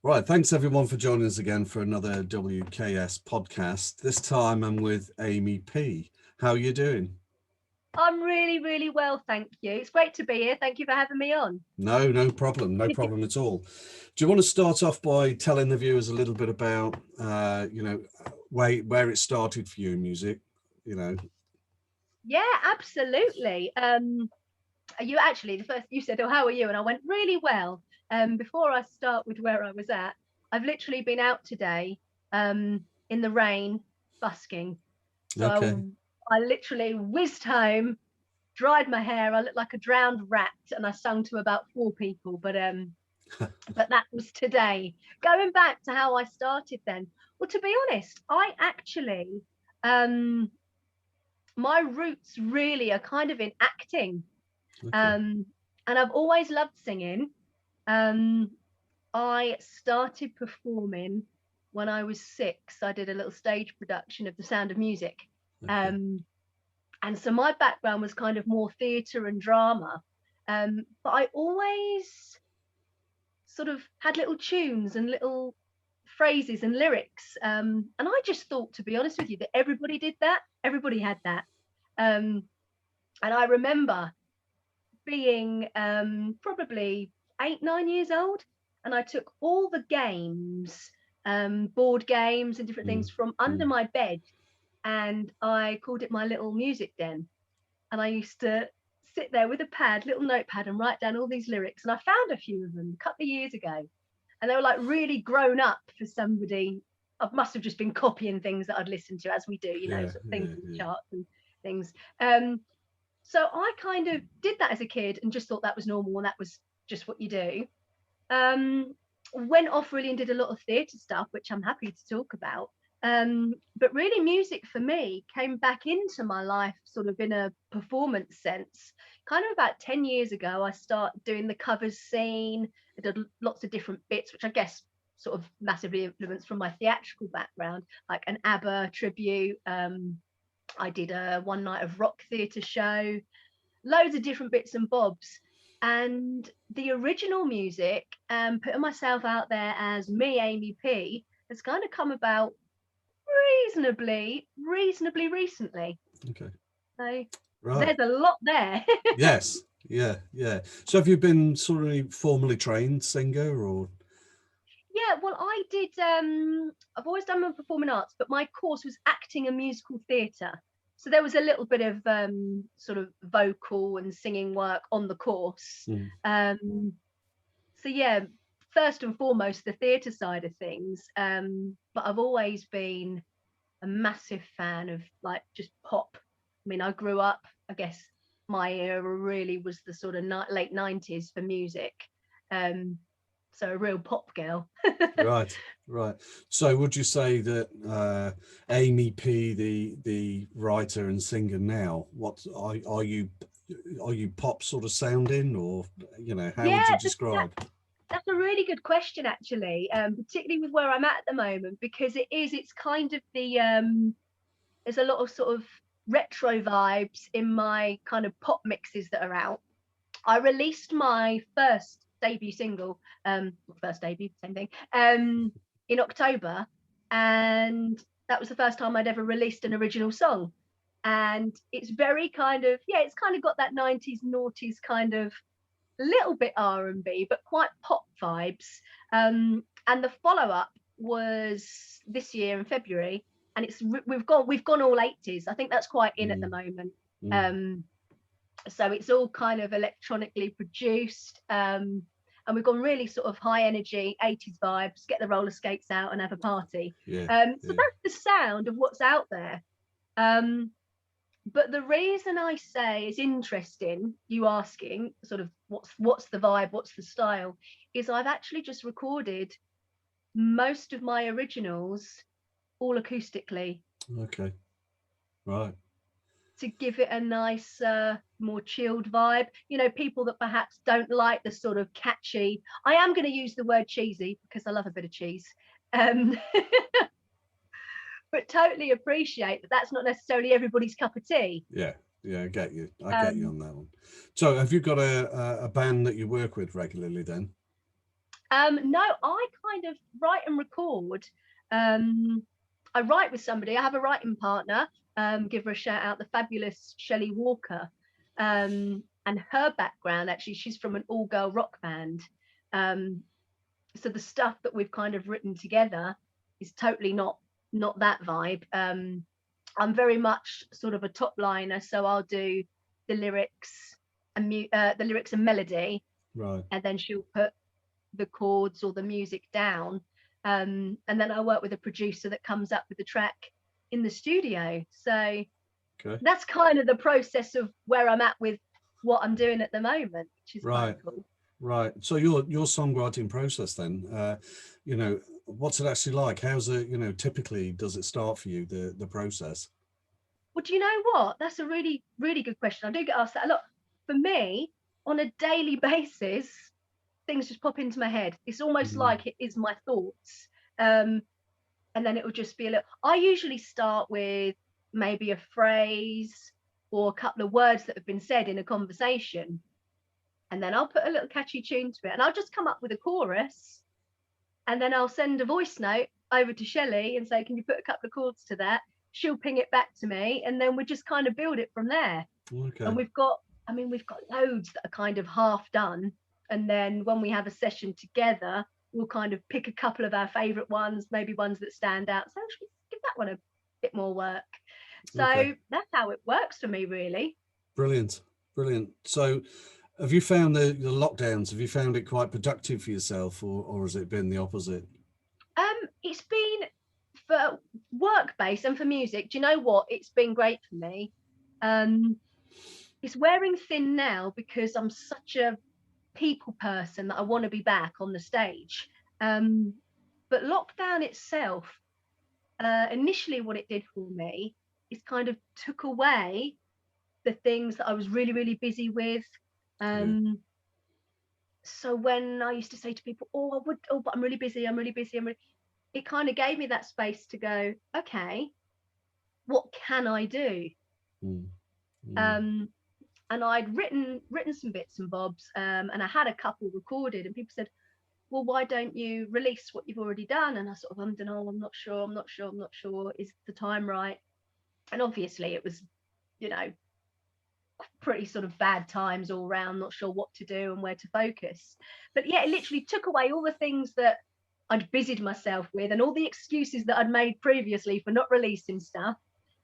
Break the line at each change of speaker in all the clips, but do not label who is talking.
Right, thanks everyone for joining us again for another WKS podcast. This time I'm with Aimi P. How are you doing?
I'm really, really well, thank you. It's great to be here. Thank you for having me on.
No problem, no problem at all. Do you want to start off by telling the viewers a little bit about, where it started for you in music? You know.
Yeah, absolutely. You actually, the first you said, "Oh, how are you?" And I went really well. Before I start with where I was at, I've literally been out today, in the rain, busking. So
Okay.
I literally whizzed home, dried my hair. I looked like a drowned rat, and I sung to about 4 people. But that was today. Going back to how I started then. Well, to be honest, I actually um my roots really are kind of in acting.
Okay.
Um and I've always loved singing. Um I started performing when I was 6. I did a little stage production of The Sound of Music.
Okay.
Um and so my background was kind of more theatre and drama. But I always sort of had little tunes and little phrases and lyrics. And I just thought, to be honest with you, that everybody did that. Everybody had that. Um, and I remember being probably 8, 9 years old, and I took all the games, board games and different
Mm,
things from under
mm.
my bed, and I called it my little music den. And I used to sit there with a little notepad, and write down all these lyrics. And I found a few of them a couple of years ago, and they were like really grown up for somebody. I must have just been copying things that I'd listened to, as we do,
Yeah,
sort of things
yeah,
in the
yeah.
charts and things. So I kind of did that as a kid and just thought that was normal and that was just what you do. Um, Went off really and did a lot of theatre stuff, which I'm happy to talk about. But really, music for me came back into my life sort of in a performance sense. Kind of about 10 years ago, I started doing the covers scene. I did lots of different bits, which I guess sort of massively influenced from my theatrical background, like an ABBA tribute. I did a one night of rock theatre show, loads of different bits and bobs. And the original music, putting myself out there as me, Aimi P, has kind of come about reasonably recently.
Okay.
So
Right.
there's a lot there.
Yes. Yeah. Yeah. So have you been sort of formally trained singer or?
Yeah, well, I did. I've always done my performing arts, but my course was acting and musical theatre. So there was a little bit of sort of vocal and singing work on the course.
Mm,
Um, so yeah, first and foremost, the theatre side of things. But I've always been a massive fan of like just pop. I mean, I grew up, I guess my era really was the sort of late 90s for music. Um, so a real pop girl.
right. Right. So would you say that Amy P, the writer and singer now, what are you pop sort of sounding, or how
Yeah,
would you
that,
describe?
that's a really good question, actually, particularly with where I'm at the moment, because it's kind of there's a lot of sort of retro vibes in my kind of pop mixes that are out. I released my first debut single, first debut, same thing, in October, and that was the first time I'd ever released an original song. And it's very kind of, yeah, it's kind of got that 90s noughties kind of little bit R&B, but quite pop vibes. And the follow up was this year in February, and we've gone all 80s. I think that's quite in at the
Mm,
moment.
mm,
Um, so it's all kind of electronically produced, and we've gone really sort of high energy 80s vibes. Get the roller skates out and have a party.
yeah.
So
Yeah.
that's the sound of what's out there. Um, but the reason I say is interesting, you asking sort of what's the vibe, what's the style, is I've actually just recorded most of my originals all acoustically
Okay. Right.
to give it a nice, more chilled vibe. People that perhaps don't like the sort of catchy. I am going to use the word cheesy because I love a bit of cheese. Um, but totally appreciate that that's not necessarily everybody's cup of tea.
Yeah. Yeah. I get you. I get you
Um,
on that one. So have you got a band that you work with regularly then?
No, I kind of write and record. I write with somebody. I have a writing partner. Give her a shout out, the fabulous Shelley Walker. And her background, actually, she's from an all-girl rock band. So the stuff that we've kind of written together is totally not that vibe. I'm very much sort of a top liner, so I'll do the lyrics and melody,
Right.
and then she'll put the chords or the music down, and then I work with a producer that comes up with the track in the studio. So
Okay.
that's kind of the process of where I'm at with what I'm doing at the moment, which is quite
Right.
cool.
Right. So your songwriting process then, you know, what's it actually like? How's it, you know, typically does it start for you, the process?
Well, do you know what? That's a really, really good question. I do get asked that a lot. For me, on a daily basis, things just pop into my head. It's almost
Mm,
like it is my thoughts. Um, and then it will just be a little. I usually start with maybe a phrase or a couple of words that have been said in a conversation. And then I'll put a little catchy tune to it. And I'll just come up with a chorus. And then I'll send a voice note over to Shelley and say, can you put a couple of chords to that? She'll ping it back to me. And then we just kind of build it from there. And
okay.
we've got loads that are kind of half done. And then when we have a session together, we'll kind of pick a couple of our favorite ones, maybe ones that stand out. So actually give that one a bit more work.
Okay.
So that's how it works for me, really.
Brilliant. Brilliant. So have you found the lockdowns, have you found it quite productive for yourself, or has it been the opposite?
It's been for work based and for music. Do you know what? It's been great for me. Um, it's wearing thin now because I'm such a people person that I want to be back on the stage. Um, but lockdown itself, initially, what it did for me is kind of took away the things that I was really, really busy with.
Yeah.
Um, so when I used to say to people, "Oh, I would, oh, but I'm really busy. I'm really busy. It kind of gave me that space to go, okay, what can I do?
Mm, mm,
Um, and I'd written some bits and bobs, and I had a couple recorded, and people said, well, why don't you release what you've already done? And I sort of ummed and oh, I'm not sure. Is the time right? And obviously it was, you know, pretty sort of bad times all round, not sure what to do and where to focus. But yeah, it literally took away all the things that I'd busied myself with and all the excuses that I'd made previously for not releasing stuff.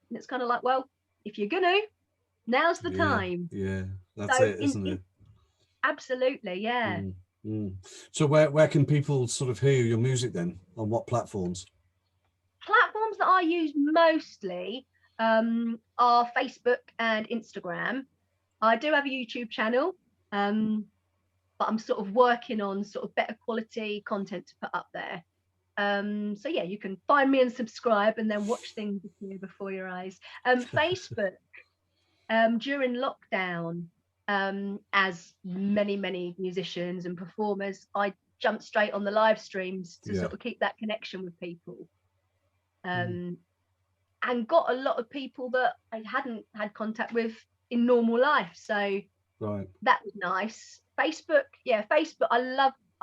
And it's kind of like, well, if you're gonna, now's the
yeah.
time.
Yeah. That's
So
it, isn't it?
absolutely, yeah.
Mm, mm. So where can people sort of hear your music then? On what platforms?
Platforms that I use mostly are Facebook and Instagram. I do have a YouTube channel, but I'm sort of working on sort of better quality content to put up there. So yeah, you can find me and subscribe and then watch things appear before your eyes. Facebook, during lockdown, as many musicians and performers, I jumped straight on the live streams to
Yeah.
sort of keep that connection with people.
Mm,
Um, and got a lot of people that I hadn't had contact with in normal life. So
right.
that was nice. Facebook, yeah, Facebook. I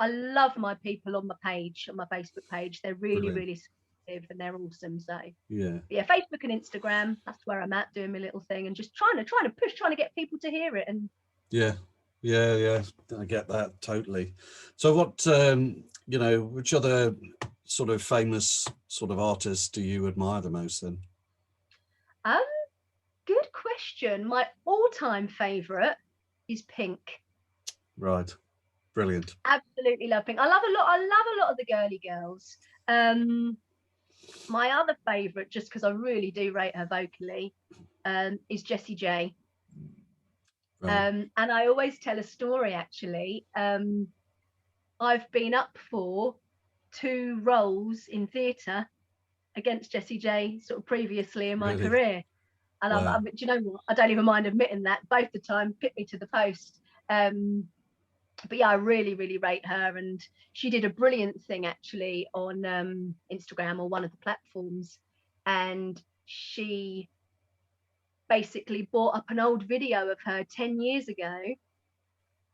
love my people on my Facebook page. They're really,
Brilliant.
really supportive and they're awesome. So
Yeah.
yeah, Facebook and Instagram, that's where I'm at doing my little thing and just trying to push, trying to get people to hear it. And
Yeah. Yeah. Yeah. I get that totally. So what, you know, which other sort of famous sort of artists do you admire the most then?
um, good question. My all-time favorite is Pink.
Right. Brilliant.
Absolutely love Pink. I love a lot of the girly girls. Um, my other favourite, just because I really do rate her vocally, is Jessie J.
Right.
And I always tell a story actually. I've been up for 2 roles in theatre against Jessie J sort of previously in my
Really?
career. And
Wow.
do you know what? I don't even mind admitting that. Both the time put me to the post. But yeah, I really, really rate her. And she did a brilliant thing actually on Instagram or one of the platforms. And she basically brought up an old video of her 10 years ago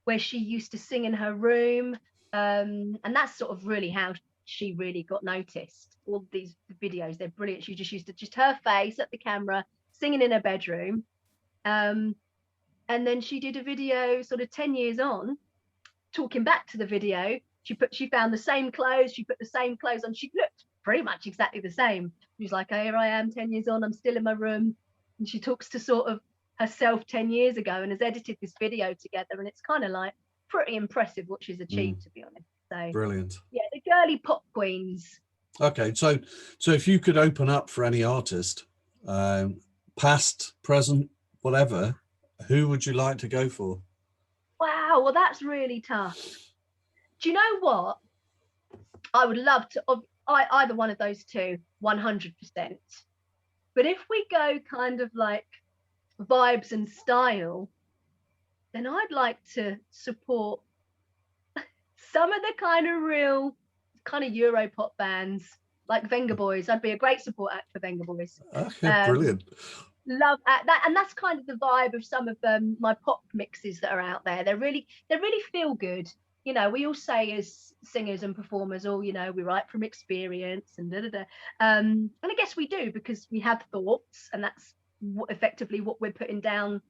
where she used to sing in her room And that's sort of really how she really got noticed. All these videos, they're brilliant. She just used to just her face at the camera singing in her bedroom. And then she did a video sort of 10 years on, talking back to the video. She found the same clothes, she put the same clothes on, she looked pretty much exactly the same. She was like, oh, here I am 10 years on, I'm still in my room. And she talks to sort of herself 10 years ago and has edited this video together, and it's kind of like pretty impressive what she's achieved, to be honest. So
Brilliant.
yeah, the girly pop queens.
Okay, so if you could open up for any artist, past, present, whatever, who would you like to go for?
Wow, well, that's really tough. Do you know what? I would love to, either one of those two, 100%. But if we go kind of like vibes and style, then I'd like to support some of the kind of real kind of Europop bands like Venga Boys. I'd be a great support act for Venga Boys.
Okay, brilliant.
Love that, and that's kind of the vibe of some of my pop mixes that are out there. They really feel good. You know, we all say as singers and performers, oh, you know, we write from experience and da da da. And I guess we do, because we have thoughts, and that's effectively what we're putting down.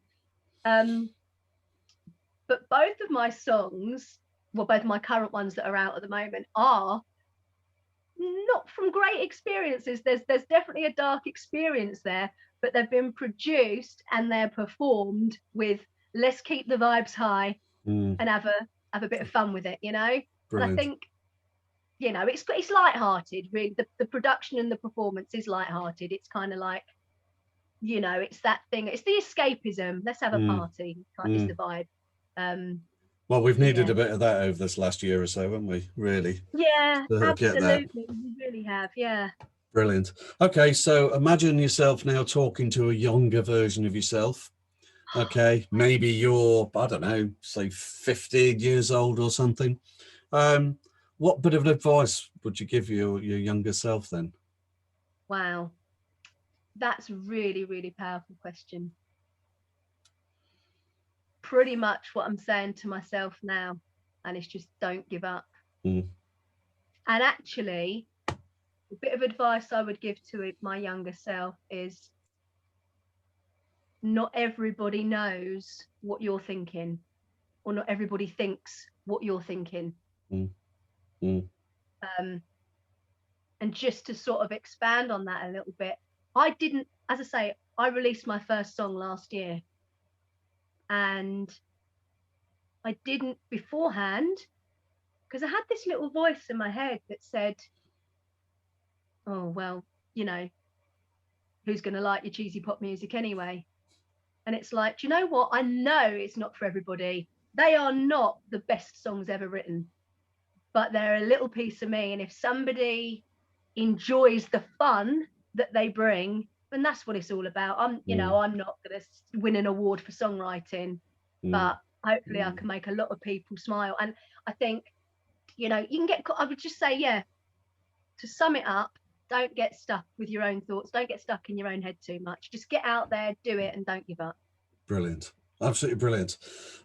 But both of my songs, well, both of my current ones that are out at the moment, are not from great experiences. There's definitely a dark experience there, but they've been produced and they're performed with, let's keep the vibes high and have a bit of fun with it, you know.
Brilliant.
And I think, you know, it's lighthearted, really. The production and the performance is lighthearted. It's kind of like, you know, it's that thing, it's the escapism, let's have a party, is the vibe.
Well, we've needed a bit of that over this last year or so, haven't we? Really?
Yeah, absolutely. We really have. Yeah.
Brilliant. Okay, so imagine yourself now talking to a younger version of yourself. Okay, maybe you're, I don't know, say 15 years old or something. What bit of advice would you give your younger self then?
Wow. That's really, really powerful question. Pretty much what I'm saying to myself now, and it's just don't give up. And actually, a bit of advice I would give to my younger self is, not everybody knows what you're thinking, or not everybody thinks what you're thinking. And just to sort of expand on that a little bit, I didn't, as I say, I released my first song last year, and I didn't beforehand, because I had this little voice in my head that said, oh, well, you know, who's going to like your cheesy pop music anyway? And it's like, do you know what? I know it's not for everybody. They are not the best songs ever written, but they're a little piece of me. And if somebody enjoys the fun that they bring, then that's what it's all about. You know, I'm not going to win an award for songwriting, but hopefully I can make a lot of people smile. And I think, you know, you can get, I would just say, yeah, to sum it up, don't get stuck with your own thoughts. Don't get stuck in your own head too much. Just get out there, do it, and don't give up.
Brilliant. Absolutely brilliant.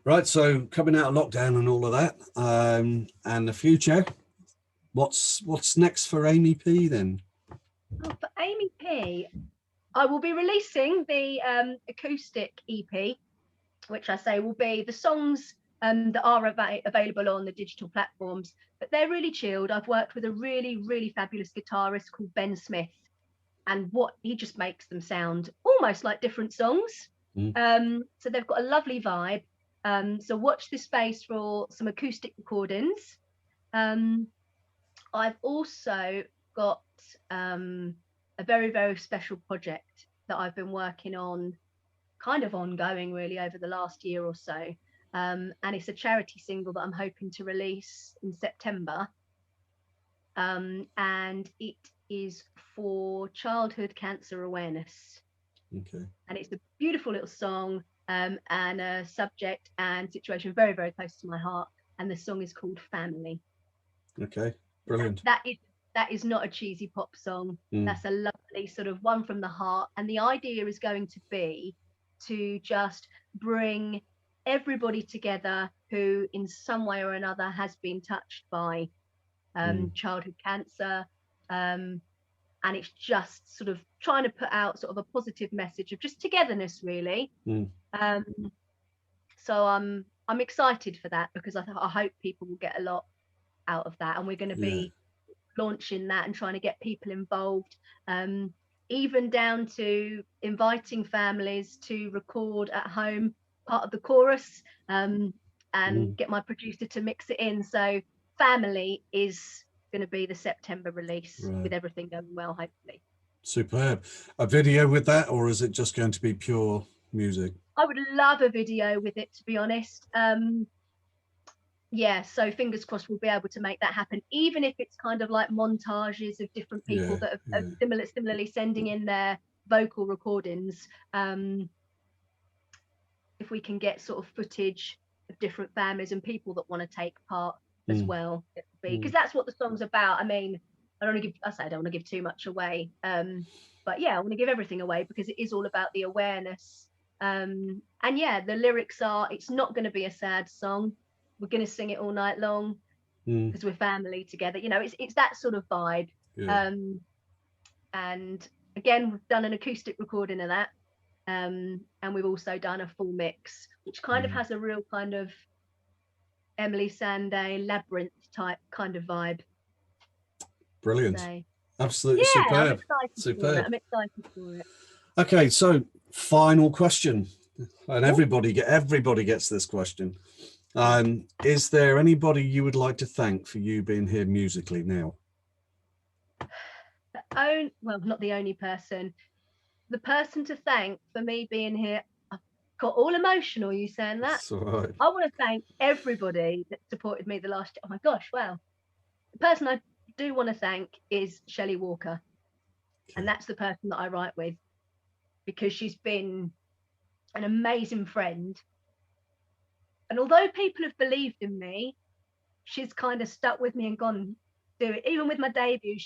Right, so coming out of lockdown and all of that, and the future, what's next for Aimi P then?
Oh, for Aimi P, I will be releasing the acoustic EP, which I say will be the songs that are available on the digital platforms, but they're really chilled. I've worked with a really, really fabulous guitarist called Ben Smith, and what he just makes them sound almost like different songs. So they've got a lovely vibe. So watch this space for some acoustic recordings. I've also got a very, very special project that I've been working on, kind of ongoing really, over the last year or so. And it's a charity single that I'm hoping to release in September. And it is for childhood cancer awareness.
Okay.
And it's a beautiful little song, and a subject and situation very, very close to my heart. And the song is called Family.
Okay, brilliant.
That is not a cheesy pop song. That's a lovely sort of one from the heart. And the idea is going to be to just bring everybody together who in some way or another has been touched by childhood cancer, and it's just sort of trying to put out sort of a positive message of just togetherness, really. So I'm excited for that, because I hope people will get a lot out of that, and we're going to be launching that and trying to get people involved, even down to inviting families to record at home part of the chorus, and get my producer to mix it in. So family is going to be the September release, with everything going well, hopefully.
Superb. A video with that, or is it just going to be pure music?
I would love a video with it, to be honest. Yeah, so fingers crossed we'll be able to make that happen, even if it's kind of like montages of different people that are similarly sending in their vocal recordings. If we can get sort of footage of different families and people that want to take part as well, because that's what the song's about. I mean, I don't want to give too much away, but yeah, I want to give everything away, because it is all about the awareness. And yeah, the lyrics are, it's not going to be a sad song. We're going to sing it all night long, because we're family together. You know, it's that sort of vibe. And again, we've done an acoustic recording of that, and we've also done a full mix, which kind of has a real kind of Emily Sandé Labyrinth type kind of vibe.
Brilliant.
So,
absolutely superb.
I'm excited for it.
Okay, so final question, and everybody gets this question. Is there anybody you would like to thank for you being here musically now?
Well, not the only person. The person to thank for me being here, I've got all emotional, you saying that?
That's all right.
I want to thank everybody that supported me the last, oh my gosh, wow. The person I do want to thank is Shelley Walker. And that's the person that I write with, because she's been an amazing friend. And although people have believed in me, she's kind of stuck with me and gone, do it. Even with my debut,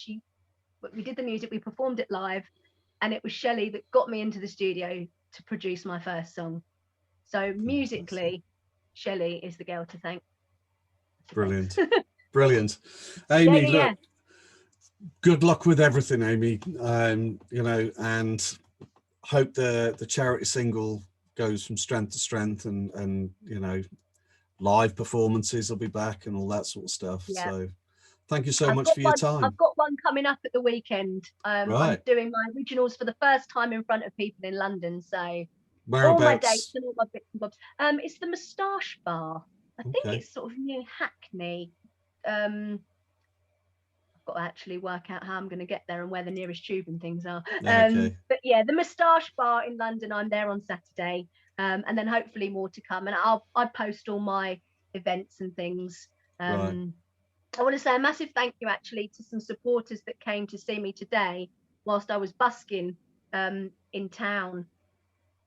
we did the music, we performed it live, and it was Shelley that got me into the studio to produce my first song. So musically, Shelley is the girl to thank.
Brilliant. Brilliant. Amy, look, good luck with everything, Amy. You know, and hope the charity single goes from strength to strength, and you know, live performances will be back and all that sort of stuff. So thank you so much for your time.
I've got one coming up at the weekend. I'm doing my originals for the first time in front of people in London. So all my dates and all my bits and bobs. It's the Moustache Bar. I think it's sort of near Hackney. I've got to actually work out how I'm going to get there and where the nearest tube and things are. But yeah, the Moustache Bar in London, I'm there on Saturday, and then hopefully more to come. And I post all my events and things. I want to say a massive thank you actually to some supporters that came to see me today whilst I was busking in town.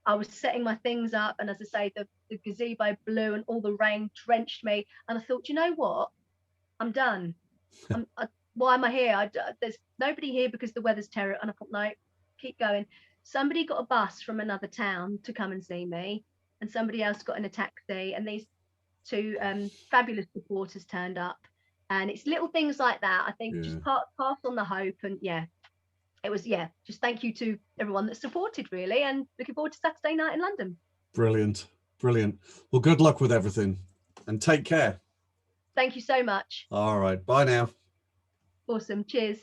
I was setting my things up, and as I say, the gazebo blew and all the rain drenched me, and I thought, you know what, I'm done. Why am I here? There's nobody here because the weather's terrible. And I thought, no, keep going. Somebody got a bus from another town to come and see me, and somebody else got in a taxi, and these two fabulous supporters turned up. And it's little things like that, I think, just pass on the hope. And it was, just thank you to everyone that supported, really, and looking forward to Saturday night in London.
Brilliant. Brilliant. Well, good luck with everything, and take care.
Thank you so much.
All right. Bye now.
Awesome. Cheers.